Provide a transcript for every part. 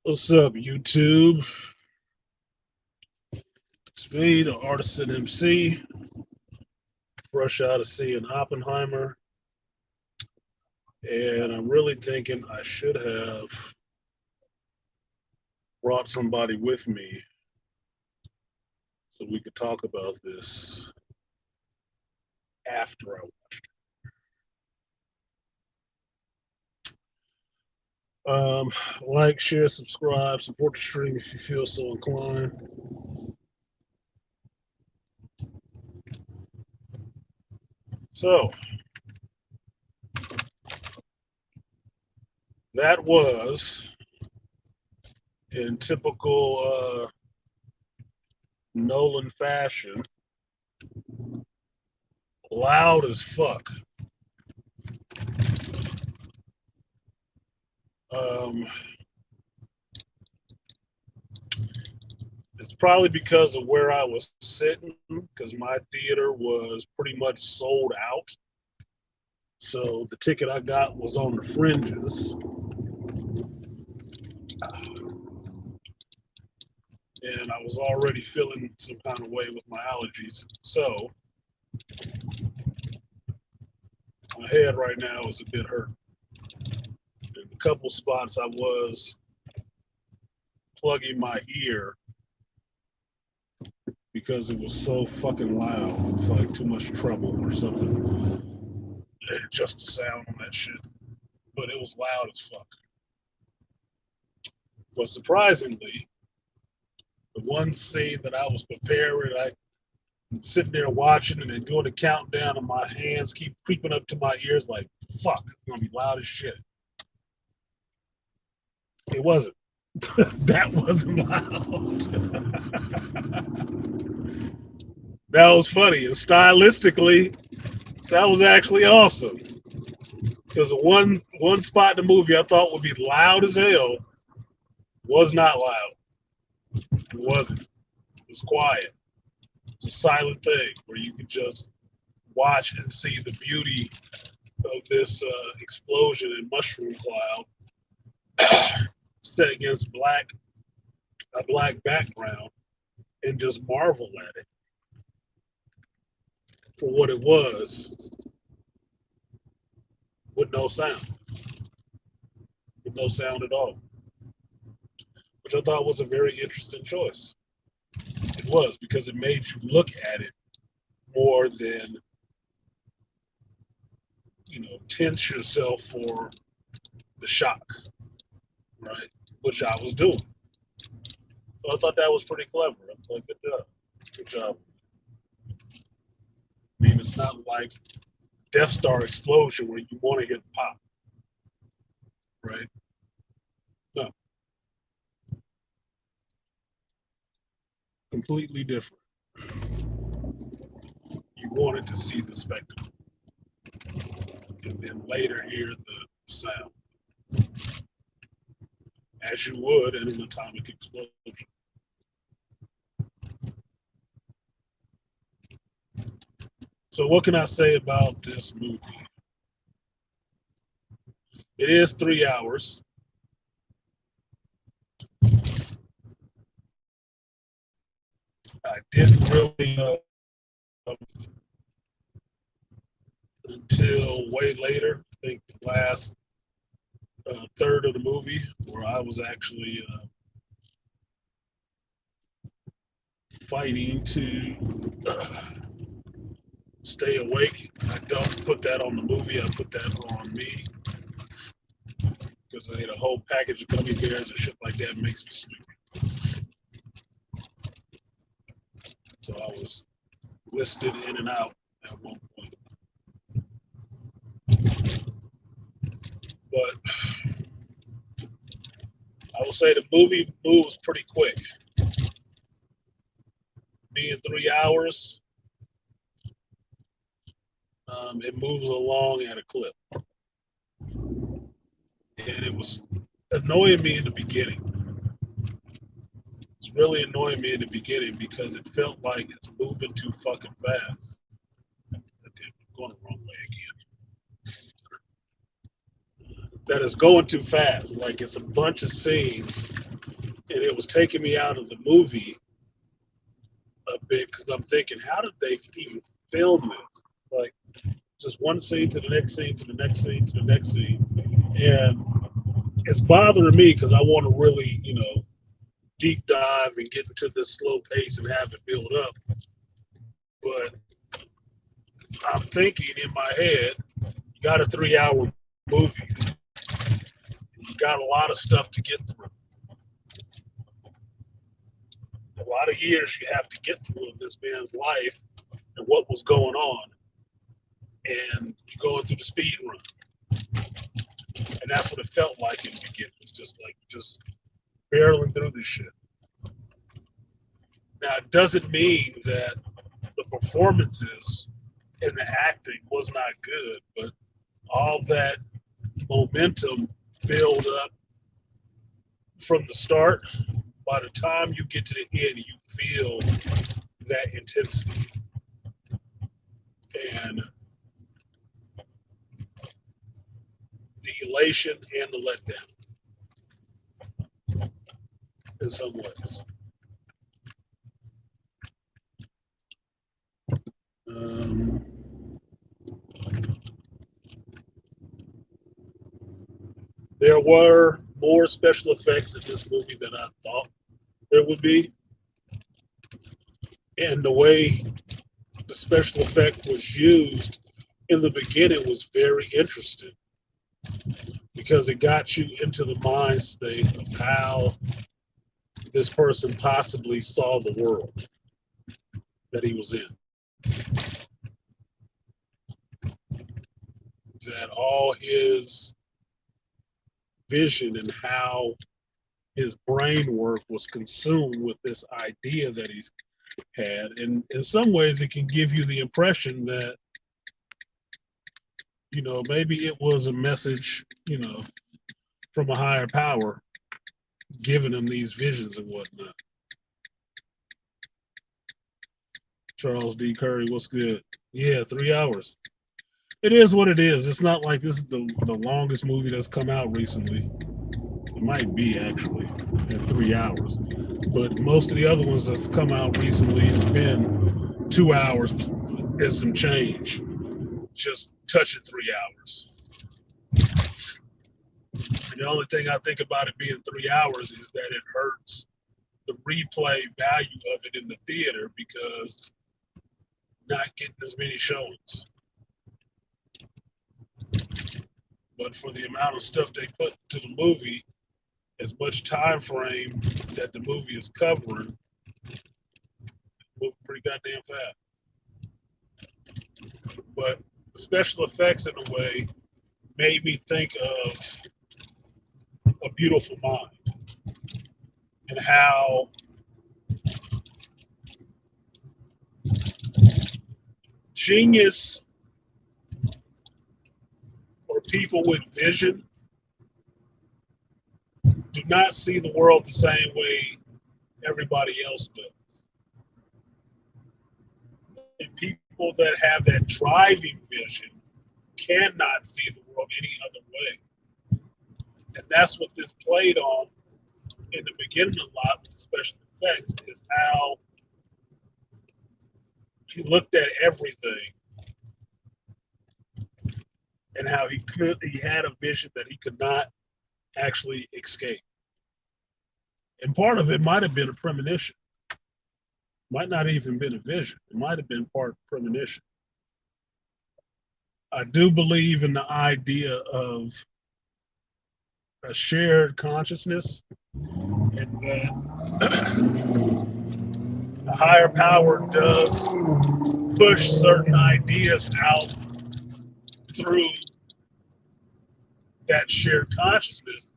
What's up, YouTube? It's me, the artisan MC, fresh out of seeing Oppenheimer, and I'm really thinking I should have brought somebody with me so we could talk about this after I watched it. Like, share, subscribe, support the stream if you feel so inclined. So, that was in typical Nolan fashion, loud as fuck. Um, it's probably because of where I was sitting, because my theater was pretty much sold out. So the ticket I got was on the fringes. And I was already feeling some kind of way with my allergies. So my head right now is a bit hurt. In a couple spots I was plugging my ear because it was so fucking loud. It was like too much trouble or something. Just the sound on that shit. But it was loud as fuck. But surprisingly, the one scene that I was preparing, I'm sitting there watching and then doing the countdown, and my hands keep creeping up to my ears like, fuck, it's gonna be loud as shit. It wasn't. That wasn't loud. That was funny. And stylistically, that was actually awesome. Because the one spot in the movie I thought would be loud as hell was not loud. It wasn't. It was quiet. It's a silent thing where you could just watch and see the beauty of this explosion and mushroom cloud set against a black background and just marvel at it for what it was with no sound, with no sound at all, which I thought was a very interesting choice. It was because it made you look at it more than, tense yourself for the shock, right? Which I was doing. So I thought that was pretty clever. I thought, good job. Good job. I mean, it's not like Death Star explosion where you want to hear the pop, right? No, completely different. You wanted to see the spectacle and then later hear the sound, as you would in an atomic explosion. So, what can I say about this movie? It is 3 hours. I didn't really until way later. I think the last third of the movie, where I was actually fighting to stay awake. I don't put that on the movie. I put that on me because I ate a whole package of gummy bears and shit like that makes me sleepy. So I was listed in and out at one point. But I will say the movie moves pretty quick. Being 3 hours, it moves along at a clip. And it was annoying me in the beginning. It's really annoying me in the beginning because it felt like it's moving too fucking fast. I'm going the wrong way again. That is going too fast. Like it's a bunch of scenes and it was taking me out of the movie a bit because I'm thinking, how did they even film this? Like, just one scene to the next scene to the next scene to the next scene, and it's bothering me because I want to really, deep dive and get into this slow pace and have it build up. But I'm thinking in my head, you got a 3 hour movie, you got a lot of stuff to get through, a lot of years you have to get through of this man's life and what was going on, and you're going through the speed run. And that's what it felt like in the beginning. It's just barreling through this shit. Now, it doesn't mean that the performances and the acting was not good, but all that momentum build up from the start. By the time you get to the end, you feel that intensity. And the elation and the letdown in some ways. Um, there were more special effects in this movie than I thought there would be. And the way the special effect was used in the beginning was very interesting because it got you into the mind state of how this person possibly saw the world that he was in. That all his vision and how his brain work was consumed with this idea that he's had. And in some ways, it can give you the impression that, maybe it was a message, from a higher power giving him these visions and whatnot. Charles D. Curry, what's good? Yeah, 3 hours. It is what it is. It's not like this is the longest movie that's come out recently. It might be actually at 3 hours. But most of the other ones that's come out recently have been 2 hours and some change. Just touching 3 hours. And the only thing I think about it being 3 hours is that it hurts the replay value of it in the theater because not getting as many showings. But for the amount of stuff they put to the movie, as much time frame that the movie is covering, moving pretty goddamn fast. But the special effects, in a way, made me think of A Beautiful Mind and how genius or people with vision do not see the world the same way everybody else does. And people that have that driving vision cannot see the world any other way. And that's what this played on in the beginning a lot with the special effects, is how he looked at everything and how he had a vision that he could not actually escape. And part of it might have been a premonition. Might not even been a vision. It might have been part premonition. I do believe in the idea of a shared consciousness, and that a higher power does push certain ideas out through that shared consciousness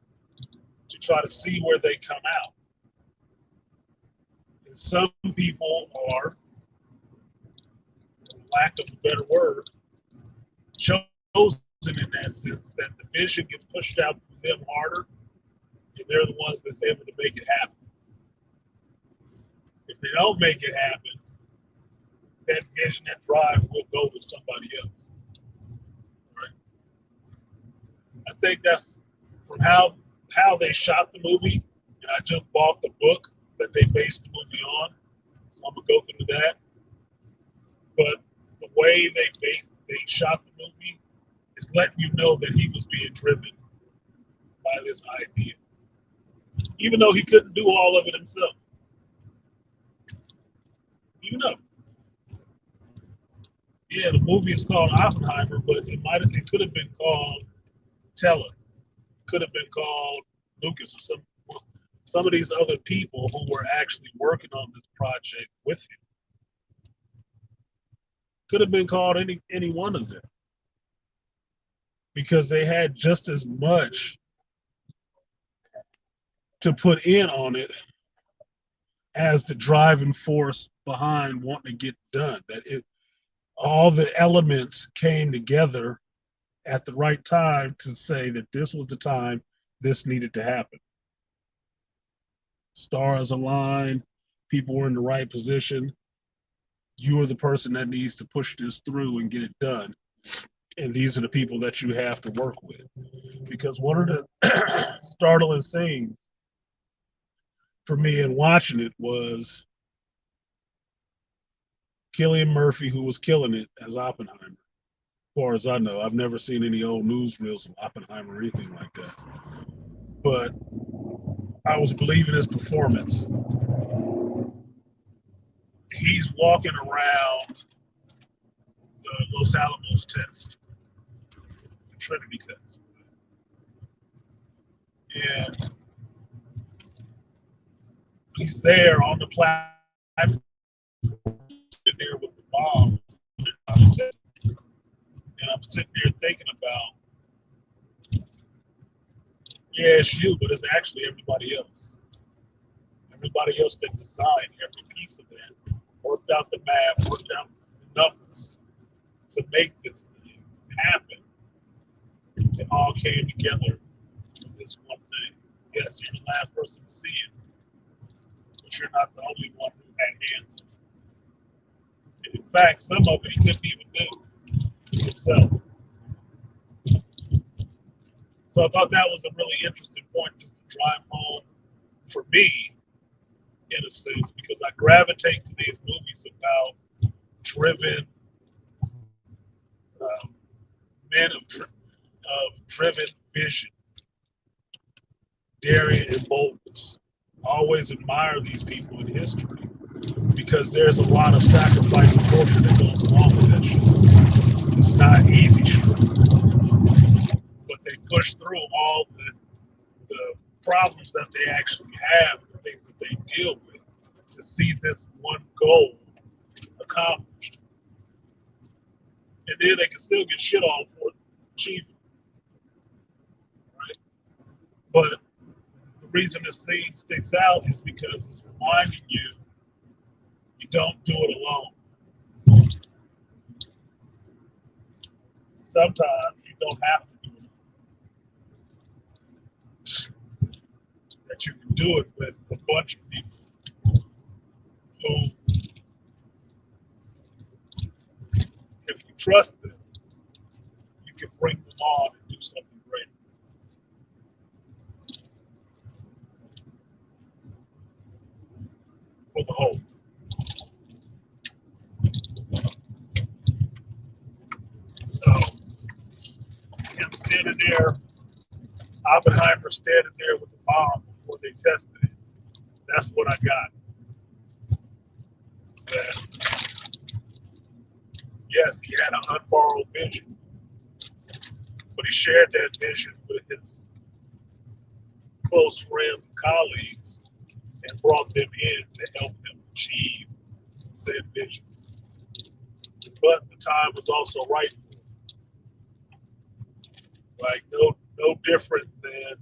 to try to see where they come out. And some people are, for lack of a better word, chosen in that sense, that the vision gets pushed out to them harder, and they're the ones that's able to make it happen. If they don't make it happen, that vision, that drive will go with somebody else. Right? I think that's from how they shot the movie And I just bought the book that they based the movie on, so I'm gonna go through that. But the way they shot the movie is letting you know that he was being driven by this idea, even though he couldn't do all of it himself. Even though, yeah, the movie is called Oppenheimer, but it could have been called Teller, could have been called Lucas, or some of these other people who were actually working on this project with him. Could have been called any one of them because they had just as much to put in on it as the driving force behind wanting to get done. That it all the elements came together at the right time to say that this was the time this needed to happen. Stars aligned, people were in the right position. You are the person that needs to push this through and get it done. And these are the people that you have to work with. Because one of the startling things for me in watching it was Cillian Murphy, who was killing it as Oppenheimer. As far as I know, I've never seen any old newsreels of Oppenheimer or anything like that. But I was believing his performance. He's walking around the Los Alamos test, the Trinity test. And he's there on the platform, sitting there with the bomb. And I'm sitting there thinking about, yeah, it's you, but it's actually everybody else. Everybody else that designed every piece of that, worked out the math, worked out the numbers to make this thing happen. It all came together with this one thing. Yes, you're the last person to see it, but you're not the only one who had hands on it. And in fact, some of it he couldn't even do himself. So I thought that was a really interesting point just to drive home for me, in a sense, because I gravitate to these movies about driven um, men of driven vision, daring, and boldness. I always admire these people in history because there's a lot of sacrifice and culture that goes along with that shit. It's not easy shit, but they push through all the problems that they actually have, the things that they deal with, to see this one goal accomplished. And then they can still get shit on for achieving, right? But the reason this scene sticks out is because it's reminding you you don't do it alone. Sometimes you don't have to do it. That you can do it with a bunch of people who, if you trust them, you can bring them on and do something great for the whole. So him standing there, Oppenheimer standing there with the bomb before they tested it. That's what I got. That, yes, he had an unborrowed vision, but he shared that vision with his close friends and colleagues and brought them in to help him achieve said vision. But the time was also right for him. Like no different than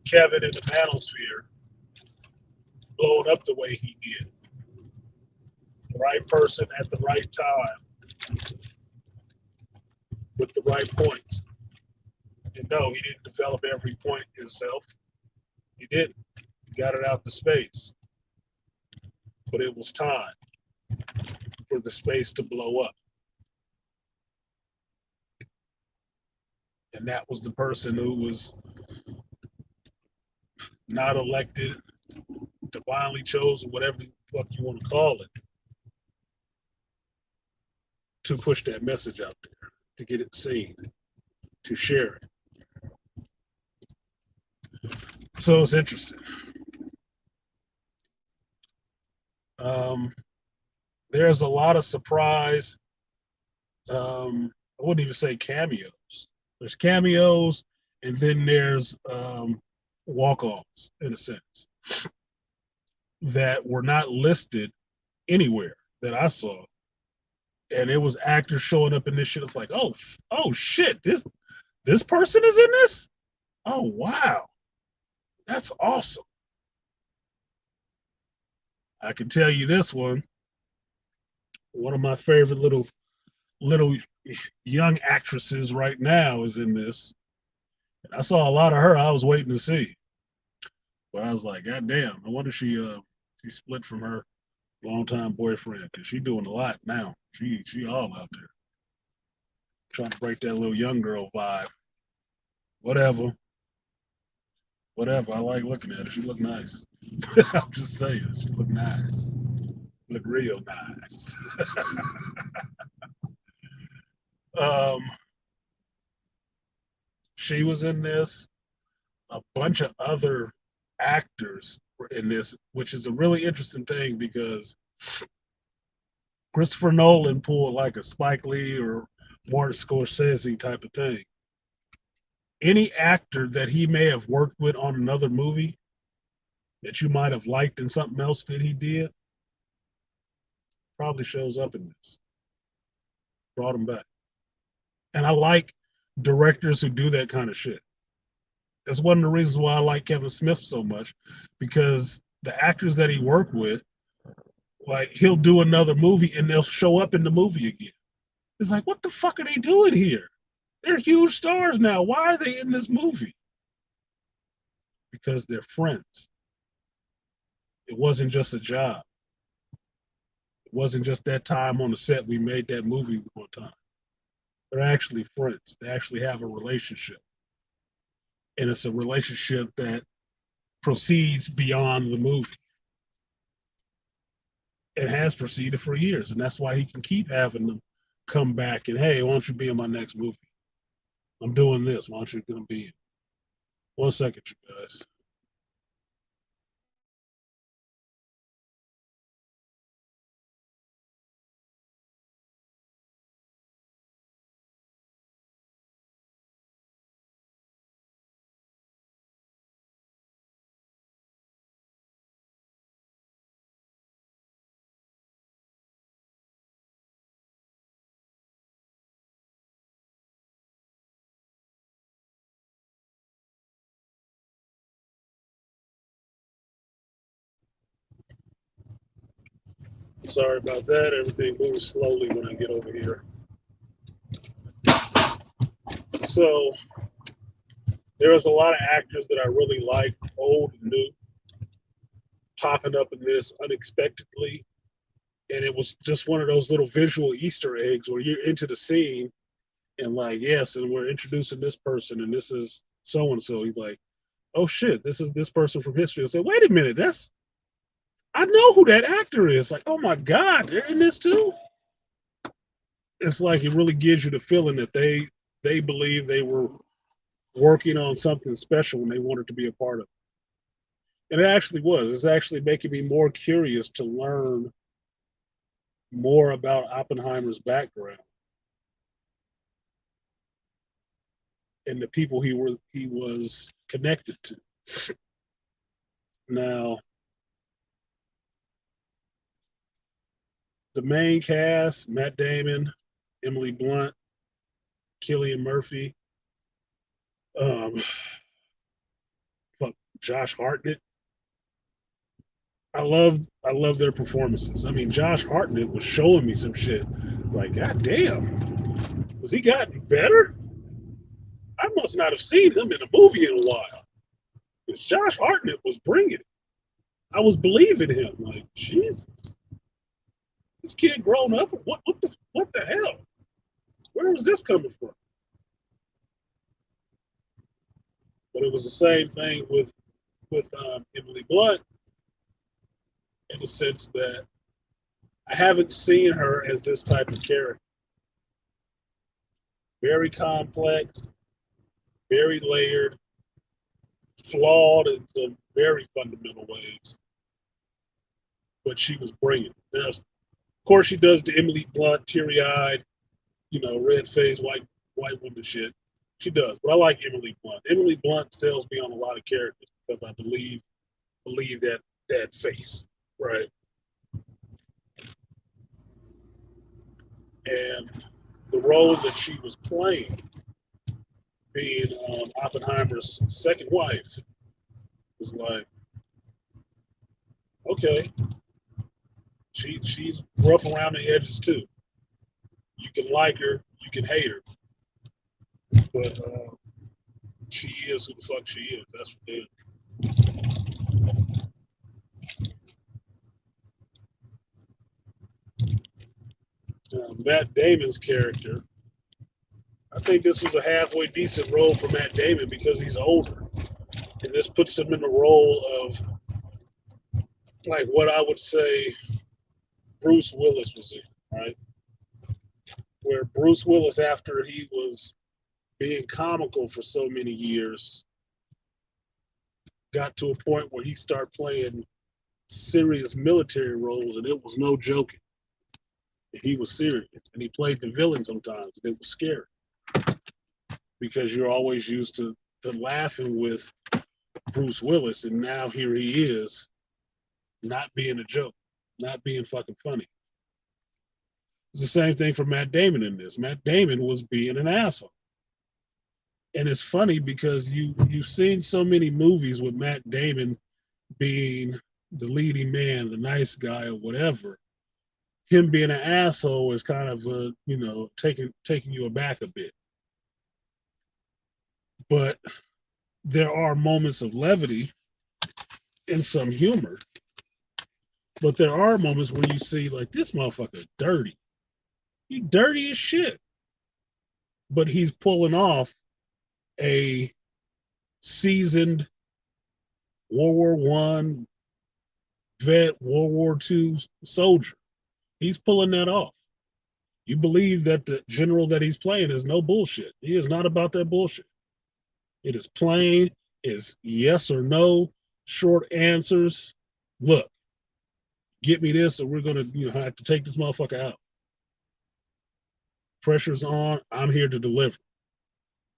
Kevin in the Manosphere blowing up the way he did. The right person at the right time with the right points. And no, he didn't develop every point himself. He didn't. He got it out to space. But it was time for the space to blow up. And that was the person who was not elected, divinely chosen, whatever the fuck you want to call it, to push that message out there, to get it seen, to share it. So it's interesting. Um, there's a lot of surprise. I wouldn't even say cameos. There's cameos, and then there's walk-ons in a sense that were not listed anywhere that I saw, and it was actors showing up in this shit. It's like, oh shit, this person is in this. Oh wow, that's awesome. I can tell you this one. One of my favorite little young actresses right now is in this. I saw a lot of her. I was waiting to see, but I was like, God damn! I wonder she split from her longtime boyfriend because she doing a lot now. She all out there trying to break that little young girl vibe. Whatever, whatever. I like looking at her. She look nice. I'm just saying, she look nice. Look real nice. um, she was in this. A bunch of other actors were in this, which is a really interesting thing because Christopher Nolan pulled like a Spike Lee or Martin Scorsese type of thing. Any actor that he may have worked with on another movie that you might have liked in something else that he did probably shows up in this. Brought him back. And I like directors who do that kind of shit. That's one of the reasons why I like Kevin Smith so much, because the actors that he worked with, like he'll do another movie and they'll show up in the movie again. It's like, what the fuck are they doing here? They're huge stars now. Why are they in this movie? Because they're friends. It wasn't just a job. It wasn't just that time on the set we made that movie one time. They're actually friends. They actually have a relationship. And it's a relationship that proceeds beyond the movie. It has proceeded for years, and that's why he can keep having them come back and, hey, why don't you be in my next movie? I'm doing this. Why don't you come be in? 1 second, you guys. Sorry about that. Everything moves slowly when I get over here. So there was a lot of actors that I really liked, old and new, popping up in this unexpectedly. And it was just one of those little visual Easter eggs where you're into the scene and like, yes, and we're introducing this person and this is so and so. He's like, oh shit, this is this person from history. I say, wait a minute, that's I know who that actor is. Like, oh my God, they're in this too. It's like it really gives you the feeling that they believe they were working on something special and they wanted to be a part of it. And it actually was. It's actually making me more curious to learn more about Oppenheimer's background and the people he was connected to. Now, the main cast: Matt Damon, Emily Blunt, Cillian Murphy, um, Josh Hartnett. I love their performances. I mean, Josh Hartnett was showing me some shit. Like, God damn, has he gotten better? I must not have seen him in a movie in a while. Because Josh Hartnett was bringing it. I was believing him. Like, Jesus, this kid grown up. What the hell? Where was this coming from? But it was the same thing with with Emily Blunt in the sense that I haven't seen her as this type of character. Very complex, very layered, flawed in some very fundamental ways, but she was brilliant. Now, of course, she does the Emily Blunt, teary-eyed, red face, white woman shit. She does, but I like Emily Blunt. Emily Blunt sells me on a lot of characters because I believe that face, right? And the role that she was playing, being Oppenheimer's second wife, was like, okay, she's rough around the edges too. You can like her, you can hate her, but she is who the fuck she is. That's what it is. Matt Damon's character, I think this was a halfway decent role for Matt Damon because he's older, and this puts him in the role of like what I would say Bruce Willis was in, right? Where Bruce Willis, after he was being comical for so many years, got to a point where he started playing serious military roles, and it was no joking. He was serious, and he played the villain sometimes, and it was scary because you're always used to laughing with Bruce Willis, and now here he is, not being a joke, not being fucking funny. It's the same thing for Matt Damon in this. Matt Damon was being an asshole, and it's funny because you've seen so many movies with Matt Damon being the leading man, the nice guy, or whatever. Him being an asshole is kind of taking you aback a bit. But there are moments of levity and some humor. But there are moments where you see like this motherfucker dirty. He dirty as shit. But he's pulling off a seasoned World War One vet, World War Two soldier. He's pulling that off. You believe that the general that he's playing is no bullshit. He is not about that bullshit. It is plain, is yes or no, short answers. Look, get me this, or we're gonna have to take this motherfucker out. Pressure's on. I'm here to deliver.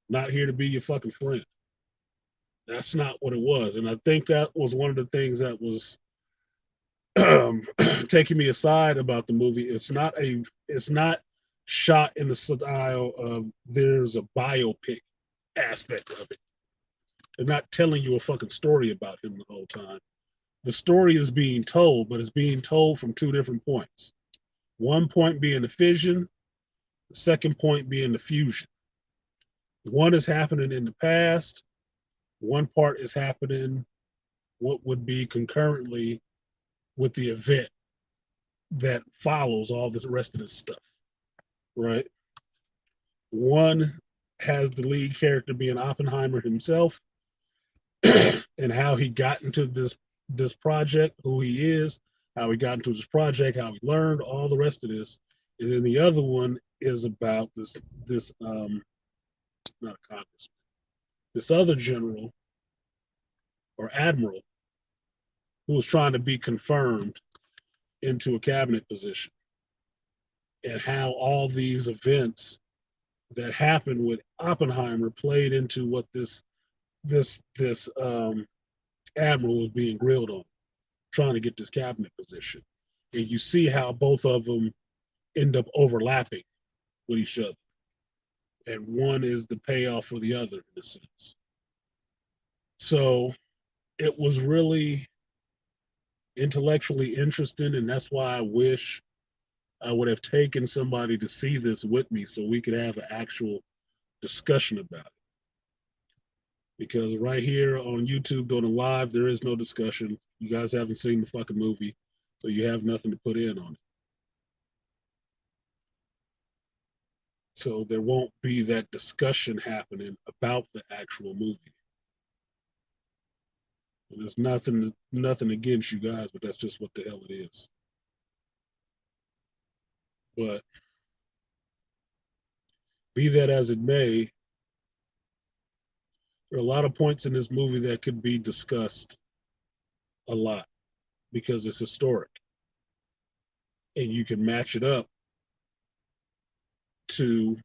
Not here to be your fucking friend. That's not what it was, and I think that was one of the things that was taking me aside about the movie. It's not shot in the style of there's a biopic aspect of it. They're not telling you a fucking story about him the whole time. The story is being told, but it's being told from two different points. One point being the fission, the second point being the fusion. One is happening in the past, one part is happening what would be concurrently with the event that follows all this rest of this stuff, right? One has the lead character being Oppenheimer himself and how he got into this project, who he is, how he got into this project, how he learned, all the rest of this. And then the other one is about this not a congressman, this other general or admiral who was trying to be confirmed into a cabinet position, and how all these events that happened with Oppenheimer played into what this admiral was being grilled on, trying to get this cabinet position. And you see how both of them end up overlapping with each other. And one is the payoff for the other in a sense. So it was really intellectually interesting, and that's why I wish I would have taken somebody to see this with me so we could have an actual discussion about it. Because right here on YouTube doing a live, there is no discussion. You guys haven't seen the fucking movie, so you have nothing to put in on it. So there won't be that discussion happening about the actual movie. And there's nothing against you guys, but that's just what the hell it is. But be that as it may, there are a lot of points in this movie that could be discussed a lot because it's historic, and you can match it up to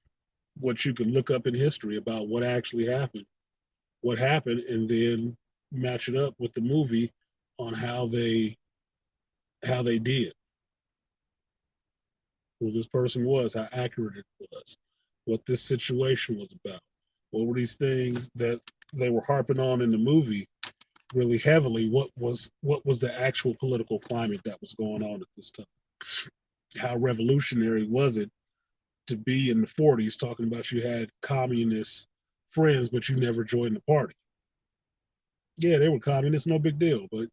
what you can look up in history about what happened, and then match it up with the movie on how they did, who this person was, how accurate it was, what this situation was about. What were these things that they were harping on in the movie really heavily? What was the actual political climate that was going on at this time? How revolutionary was it to be in the 40s talking about you had communist friends, but you never joined the party? Yeah, they were communists, no big deal. But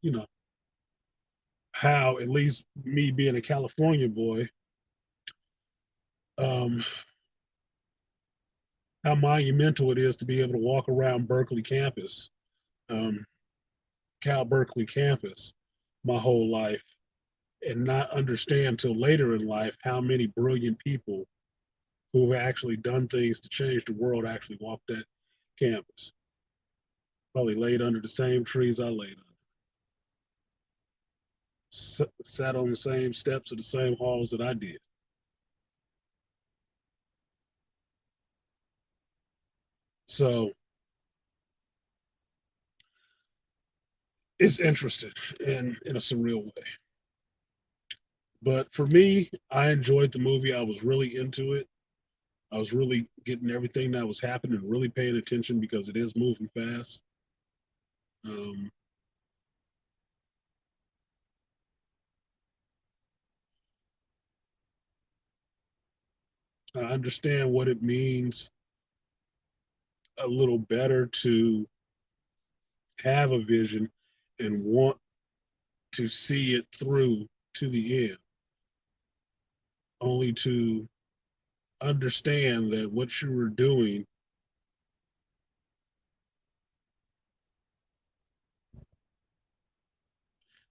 how, at least me being a California boy, um, how monumental it is to be able to walk around Berkeley campus, um, Cal Berkeley campus, my whole life, and not understand till later in life how many brilliant people who have actually done things to change the world actually walked that campus. Probably laid under the same trees I laid under, sat on the same steps of the same halls that I did. So it's interesting in a surreal way. But for me, I enjoyed the movie. I was really into it. I was really getting everything that was happening, really paying attention because it is moving fast. Um, I understand what it means a little better to have a vision and want to see it through to the end, only to understand that what you were doing,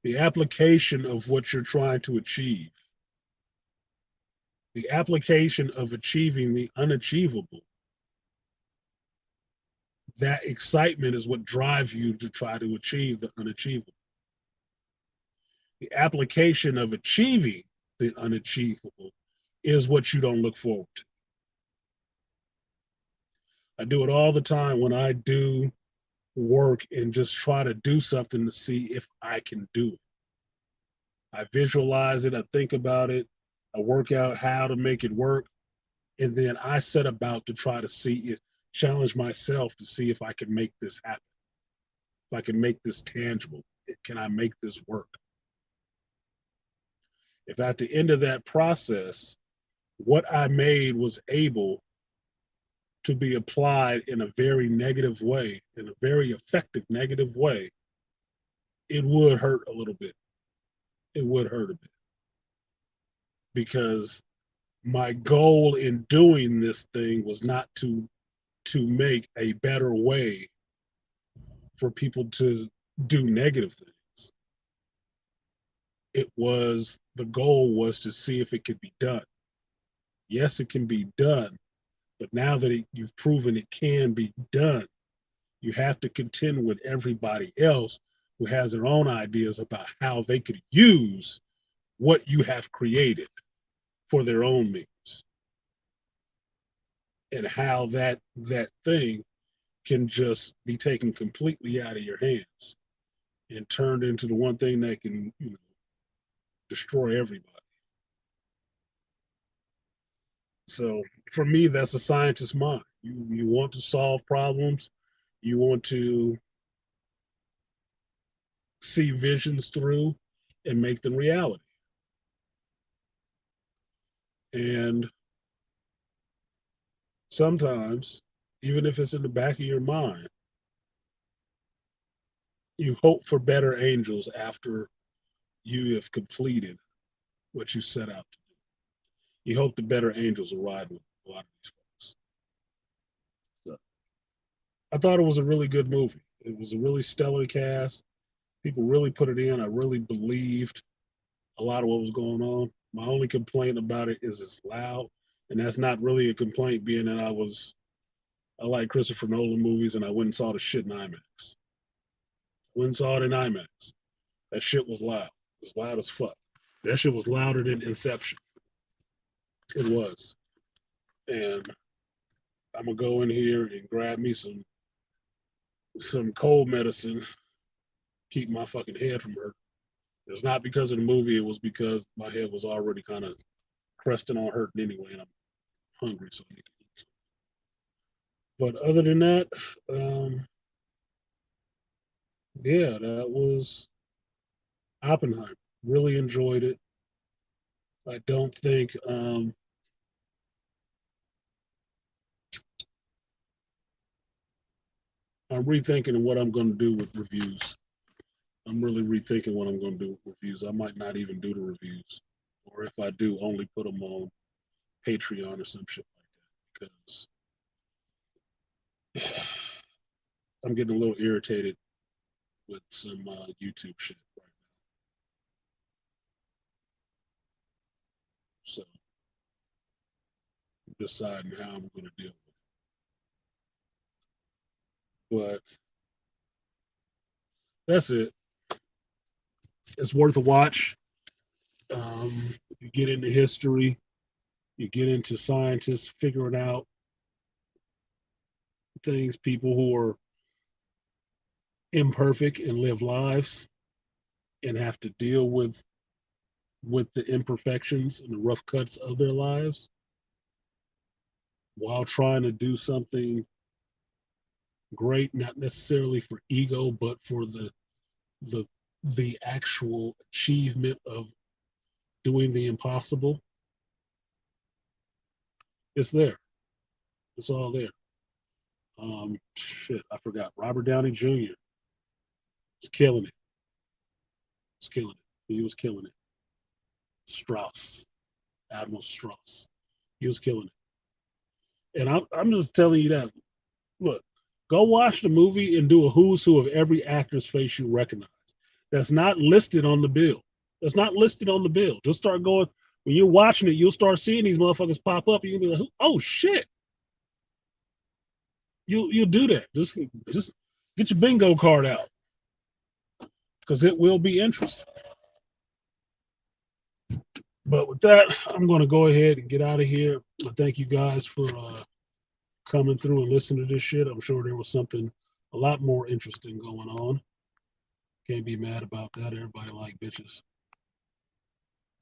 the application of what you're trying to achieve, the application of achieving the unachievable, that excitement is what drives you to try to achieve the unachievable. The application of achieving the unachievable is what you don't look forward to. I do it all the time when I do work and just try to do something to see if I can do it. I visualize it, I think about it, I work out how to make it work, and then I set about to try to see it, challenge myself to see if I can make this happen, if I can make this tangible. Can I make this work? If at the end of that process, what I made was able to be applied in a very negative way, in a very effective negative way, it would hurt a little bit. It would hurt a bit because my goal in doing this thing was not to make a better way for people to do negative things. The goal was to see if it could be done. Yes, it can be done, but now that you've proven it can be done, you have to contend with everybody else who has their own ideas about how they could use what you have created for their own means, and how that thing can just be taken completely out of your hands and turned into the one thing that can destroy everybody. So for me, that's a scientist's mind. You want to solve problems, you want to see visions through and make them reality. And sometimes, even if it's in the back of your mind, you hope for better angels after you have completed what you set out to do. You hope the better angels will ride with a lot of these folks. So I thought it was a really good movie. It was a really stellar cast. People really put it in. I really believed a lot of what was going on. My only complaint about it is it's loud, and that's not really a complaint, being that I like Christopher Nolan movies, and I went and saw the shit in IMAX. Went and saw it in IMAX. That shit was loud. It was loud as fuck. That shit was louder than Inception. It was. And I'm gonna go in here and grab me some cold medicine, keep my fucking head from hurt. It's not because of the movie. It was because my head was already kind of cresting on hurting anyway, and I'm hungry, so I need to eat. But other than that, um, yeah, that was Oppenheimer. Really enjoyed it. I don't think I'm rethinking what I'm going to do with reviews. I'm really rethinking what I'm going to do with reviews. I might not even do the reviews, or if I do, only put them on Patreon or some shit like that because I'm getting a little irritated with some YouTube shit right now. So I'm deciding how I'm going to deal with it. But that's it. It's worth a watch. Um, you get into history, you get into scientists figuring out things, people who are imperfect and live lives and have to deal with the imperfections and the rough cuts of their lives while trying to do something great, not necessarily for ego, but for the the actual achievement of doing the impossible. It's there. It's all there. Shit, I forgot. Robert Downey Jr. is killing it. He's killing it. He was killing it. Strauss, Admiral Strauss. He was killing it. And I'm just telling you that. Look, go watch the movie and do a who's who of every actor's face you recognize. That's not listed on the bill. That's not listed on the bill. Just start going. When you're watching it, you'll start seeing these motherfuckers pop up. You'll be like, "Oh shit!" You'll do that. Just get your bingo card out because it will be interesting. But with that, I'm going to go ahead and get out of here. I thank you guys for coming through and listening to this shit. I'm sure there was something a lot more interesting going on. Can't be mad about that. Everybody like bitches.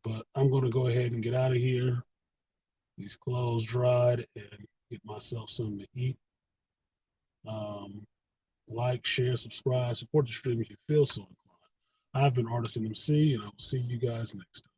But I'm going to go ahead and get out of here. These clothes dried and get myself something to eat. Um, like, share, subscribe, support the stream if you feel so inclined. I've been Artisan MC, and I will see you guys next time.